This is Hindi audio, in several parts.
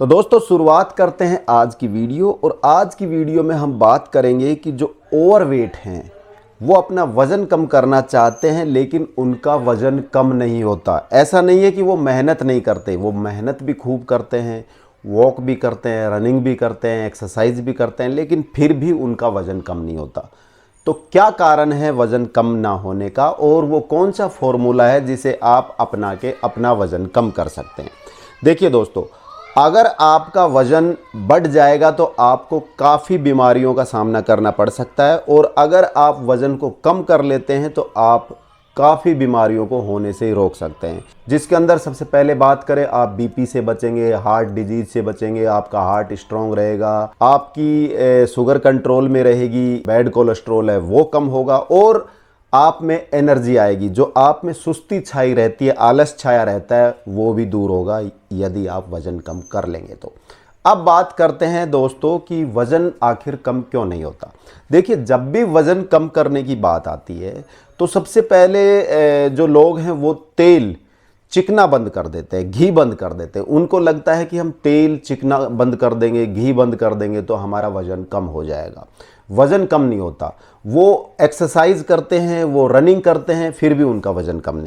तो दोस्तों शुरुआत करते हैं आज की वीडियो। और आज की वीडियो में हम बात करेंगे कि जो ओवरवेट हैं वो अपना वज़न कम करना चाहते हैं लेकिन उनका वज़न कम नहीं होता। ऐसा नहीं है कि वो मेहनत नहीं करते, वो मेहनत भी खूब करते हैं, वॉक भी करते हैं, रनिंग भी करते हैं, एक्सरसाइज भी करते हैं, लेकिन फिर भी उनका वज़न कम नहीं होता। तो क्या कारण है वज़न कम ना होने का और वो कौन सा फॉर्मूला है जिसे आप अपना के अपना वज़न कम कर सकते हैं। देखिए दोस्तों, अगर आपका वज़न बढ़ जाएगा तो आपको काफ़ी बीमारियों का सामना करना पड़ सकता है, और अगर आप वज़न को कम कर लेते हैं तो आप काफ़ी बीमारियों को होने से ही रोक सकते हैं। जिसके अंदर सबसे पहले बात करें, आप बीपी से बचेंगे, हार्ट डिजीज़ से बचेंगे, आपका हार्ट स्ट्रॉन्ग रहेगा, आपकी शुगर कंट्रोल में रहेगी, बैड कोलेस्ट्रॉल है वो कम होगा, और आप में एनर्जी आएगी। जो आप में सुस्ती छाई रहती है, आलस छाया रहता है, वो भी दूर होगा यदि आप वज़न कम कर लेंगे तो। अब बात करते हैं दोस्तों कि वज़न आखिर कम क्यों नहीं होता। देखिए, जब भी वज़न कम करने की बात आती है तो सबसे पहले जो लोग हैं वो तेल चिकना बंद कर देते हैं, घी बंद कर देते हैं। उनको लगता है कि हम तेल चिकना बंद कर देंगे, घी बंद कर देंगे तो हमारा वज़न कम हो जाएगा। वज़न कम नहीं होता। वो एक्सरसाइज करते हैं, वो रनिंग करते हैं, फिर भी उनका वज़न कम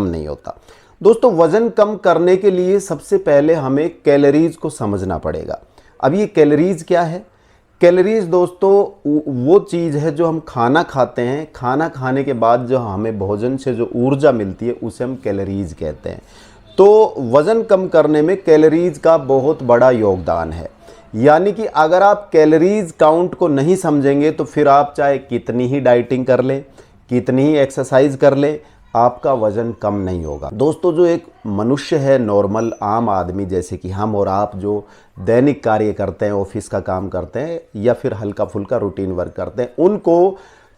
नहीं होता। दोस्तों, वज़न कम करने के लिए सबसे पहले हमें कैलोरीज को समझना पड़ेगा। अब ये कैलोरीज क्या है? कैलोरीज दोस्तों वो चीज़ है जो हम खाना खाते हैं, खाना खाने के बाद जो हमें भोजन से जो ऊर्जा मिलती है उसे हम कैलोरीज कहते हैं। तो वज़न कम करने में कैलोरीज का बहुत बड़ा योगदान है। यानी कि अगर आप कैलोरीज काउंट को नहीं समझेंगे तो फिर आप चाहे कितनी ही डाइटिंग कर लें, कितनी ही एक्सरसाइज कर लें, आपका वज़न कम नहीं होगा। दोस्तों, जो एक मनुष्य है, नॉर्मल आम आदमी जैसे कि हम और आप, जो दैनिक कार्य करते हैं, ऑफिस का काम करते हैं या फिर हल्का फुल्का रूटीन वर्क करते हैं, उनको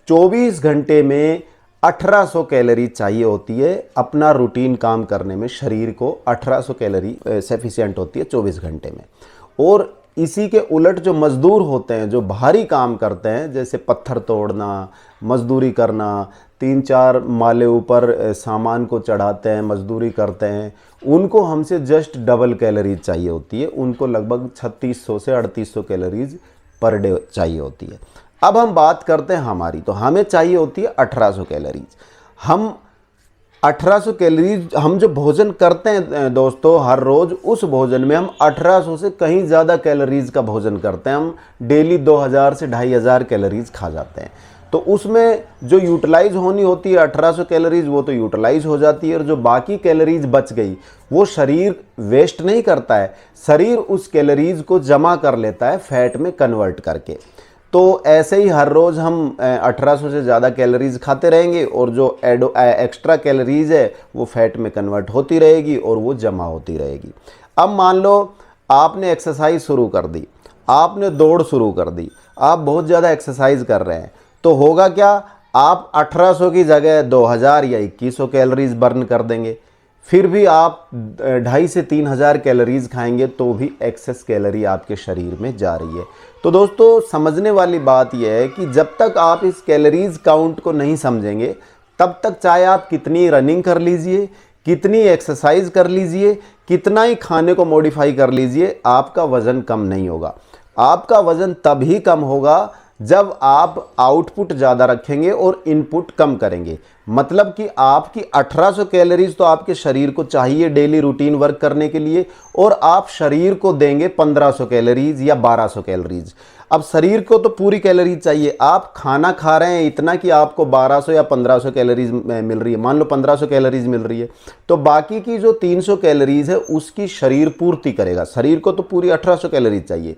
24 घंटे में 1800 कैलोरी चाहिए होती है। अपना रूटीन काम करने में शरीर को 1800 कैलोरी सफिशिएंट होती है 24 घंटे में। और इसी के उलट जो मज़दूर होते हैं, जो भारी काम करते हैं, जैसे पत्थर तोड़ना, मजदूरी करना, 3-4 माले ऊपर सामान को चढ़ाते हैं, मजदूरी करते हैं, उनको हमसे जस्ट डबल कैलोरीज चाहिए होती है। उनको लगभग 3600 से 3800 कैलोरीज पर डे चाहिए होती है। अब हम बात करते हैं हमारी, तो हमें चाहिए होती है 1800 कैलोरीज। हम 1800 कैलोरीज हम जो भोजन करते हैं दोस्तों हर रोज़, उस भोजन में हम 1800 से कहीं ज़्यादा कैलोरीज का भोजन करते हैं। हम डेली 2000 से 2500 कैलोरीज खा जाते हैं। तो उसमें जो यूटिलाइज होनी होती है 1800 कैलोरीज, वो तो यूटिलाइज हो जाती है, और जो बाकी कैलोरीज बच गई वो शरीर वेस्ट नहीं करता है, शरीर उस कैलोरीज को जमा कर लेता है फैट में कन्वर्ट करके। तो ऐसे ही हर रोज़ हम 1800 से ज़्यादा कैलोरीज खाते रहेंगे और जो एक्स्ट्रा कैलोरीज है वो फैट में कन्वर्ट होती रहेगी और वो जमा होती रहेगी। अब मान लो आपने एक्सरसाइज शुरू कर दी, आपने दौड़ शुरू कर दी, आप बहुत ज़्यादा एक्सरसाइज कर रहे हैं, तो होगा क्या? आप 1800 की जगह 2000 या 2100 कैलोरीज बर्न कर देंगे। फिर भी आप 2500 से 3000 कैलोरीज खाएंगे तो भी एक्सेस कैलोरी आपके शरीर में जा रही है। तो दोस्तों, समझने वाली बात यह है कि जब तक आप इस कैलोरीज काउंट को नहीं समझेंगे, तब तक चाहे आप कितनी रनिंग कर लीजिए, कितनी एक्सरसाइज कर लीजिए, कितना ही खाने को मॉडिफाई कर लीजिए, आपका वज़न कम नहीं होगा। आपका वज़न तभी कम होगा जब आप आउटपुट ज़्यादा रखेंगे और इनपुट कम करेंगे। मतलब कि आपकी 1800 कैलोरीज तो आपके शरीर को चाहिए डेली रूटीन वर्क करने के लिए, और आप शरीर को देंगे 1500 कैलोरीज या 1200 कैलोरीज। अब शरीर को तो पूरी कैलोरीज चाहिए। आप खाना खा रहे हैं इतना कि आपको 1200 या 1500 कैलोरीज मिल रही है, मान लो 1500 कैलोरीज मिल रही है, तो बाकी की जो 300 कैलोरीज है उसकी शरीर पूर्ति करेगा। शरीर को तो पूरी 1800 कैलोरीज चाहिए,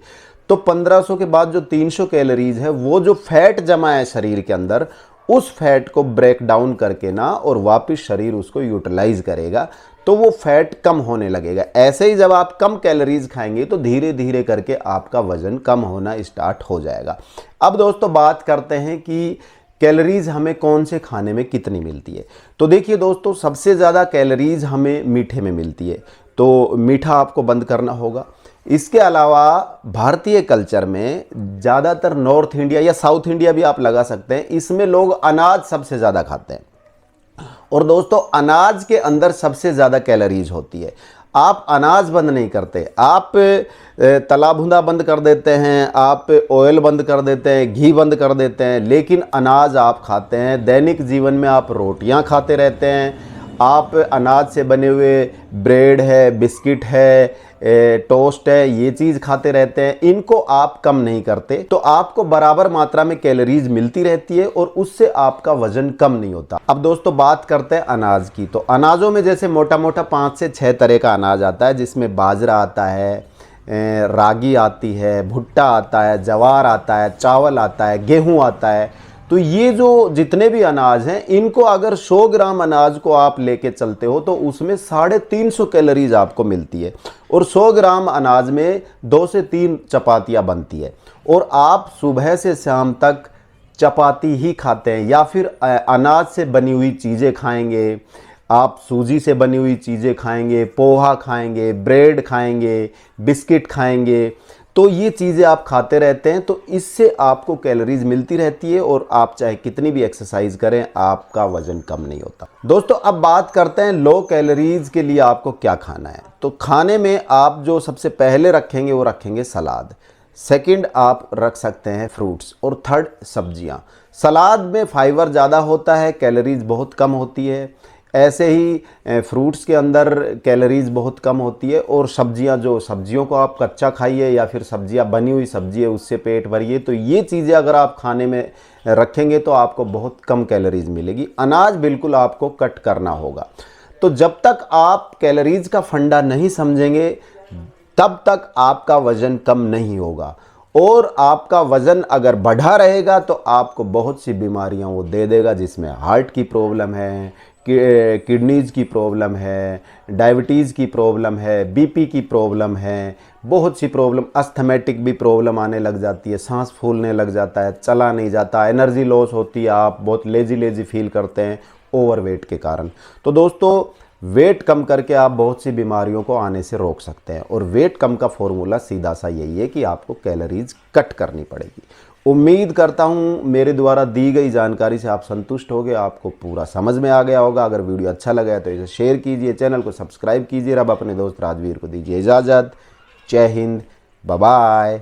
तो 1500 के बाद जो 300 कैलोरीज है वो जो फैट जमा है शरीर के अंदर, उस फैट को ब्रेक डाउन करके ना और वापस शरीर उसको यूटिलाइज करेगा, तो वो फैट कम होने लगेगा। ऐसे ही जब आप कम कैलोरीज खाएंगे तो धीरे धीरे करके आपका वज़न कम होना स्टार्ट हो जाएगा। अब दोस्तों बात करते हैं कि कैलोरीज हमें कौन से खाने में कितनी मिलती है। तो देखिए दोस्तों, सबसे ज़्यादा कैलोरीज हमें मीठे में मिलती है, तो मीठा आपको बंद करना होगा। इसके अलावा भारतीय कल्चर में ज़्यादातर नॉर्थ इंडिया या साउथ इंडिया भी आप लगा सकते हैं, इसमें लोग अनाज सबसे ज़्यादा खाते हैं। और दोस्तों, अनाज के अंदर सबसे ज़्यादा कैलोरीज होती है। आप अनाज बंद नहीं करते, आप तला भुना बंद कर देते हैं, आप ऑयल बंद कर देते हैं, घी बंद कर देते हैं, लेकिन अनाज आप खाते हैं। दैनिक जीवन में आप रोटियां खाते रहते हैं, आप अनाज से बने हुए ब्रेड है, बिस्किट है, टोस्ट है, ये चीज़ खाते रहते हैं, इनको आप कम नहीं करते, तो आपको बराबर मात्रा में कैलोरीज मिलती रहती है और उससे आपका वजन कम नहीं होता। अब दोस्तों बात करते हैं अनाज की। तो अनाजों में जैसे मोटा मोटा 5 से 6 तरह का अनाज आता है, जिसमें बाजरा आता है, रागी आती है, भुट्टा आता है, जवार आता है, चावल आता है, गेहूँ आता है। तो ये जो जितने भी अनाज हैं, इनको अगर 100 ग्राम अनाज को आप लेके चलते हो तो उसमें 350 कैलोरीज आपको मिलती है, और 100 ग्राम अनाज में 2 से 3 चपातियाँ बनती है। और आप सुबह से शाम तक चपाती ही खाते हैं, या फिर अनाज से बनी हुई चीज़ें खाएंगे, आप सूजी से बनी हुई चीज़ें खाएंगे, पोहा खाएंगे, ब्रेड खाएंगे, बिस्किट खाएंगे, तो ये चीज़ें आप खाते रहते हैं, तो इससे आपको कैलोरीज मिलती रहती है, और आप चाहे कितनी भी एक्सरसाइज करें आपका वजन कम नहीं होता। दोस्तों अब बात करते हैं लो कैलोरीज के लिए आपको क्या खाना है। तो खाने में आप जो सबसे पहले रखेंगे वो रखेंगे सलाद, सेकंड आप रख सकते हैं फ्रूट्स, और थर्ड सब्जियां। सलाद में फाइबर ज़्यादा होता है, कैलोरीज बहुत कम होती है। ऐसे ही फ्रूट्स के अंदर कैलोरीज बहुत कम होती है, और सब्जियों को आप कच्चा खाइए या फिर सब्जियां बनी हुई सब्जी है उससे पेट भरिए। तो ये चीज़ें अगर आप खाने में रखेंगे तो आपको बहुत कम कैलोरीज मिलेगी। अनाज बिल्कुल आपको कट करना होगा। तो जब तक आप कैलोरीज का फंडा नहीं समझेंगे तब तक आपका वज़न कम नहीं होगा, और आपका वज़न अगर बढ़ा रहेगा तो आपको बहुत सी बीमारियां वो दे देगा, जिसमें हार्ट की प्रॉब्लम है, किडनीज की प्रॉब्लम है, डायबिटीज़ की प्रॉब्लम है, बीपी की प्रॉब्लम है, बहुत सी प्रॉब्लम, अस्थमेटिक भी प्रॉब्लम आने लग जाती है, सांस फूलने लग जाता है, चला नहीं जाता, एनर्जी लॉस होती है, आप बहुत लेजी फील करते हैं ओवरवेट के कारण। तो दोस्तों वेट कम करके आप बहुत सी बीमारियों को आने से रोक सकते हैं, और वेट कम का फॉर्मूला सीधा सा यही है कि आपको कैलोरीज कट करनी पड़ेगी। उम्मीद करता हूँ मेरे द्वारा दी गई जानकारी से आप संतुष्ट हो गए, आपको पूरा समझ में आ गया होगा। अगर वीडियो अच्छा लगा है तो इसे शेयर कीजिए, चैनल को सब्सक्राइब कीजिए। अब अपने दोस्त राजवीर को दीजिए इजाज़त। जय हिंद, बाय बाय।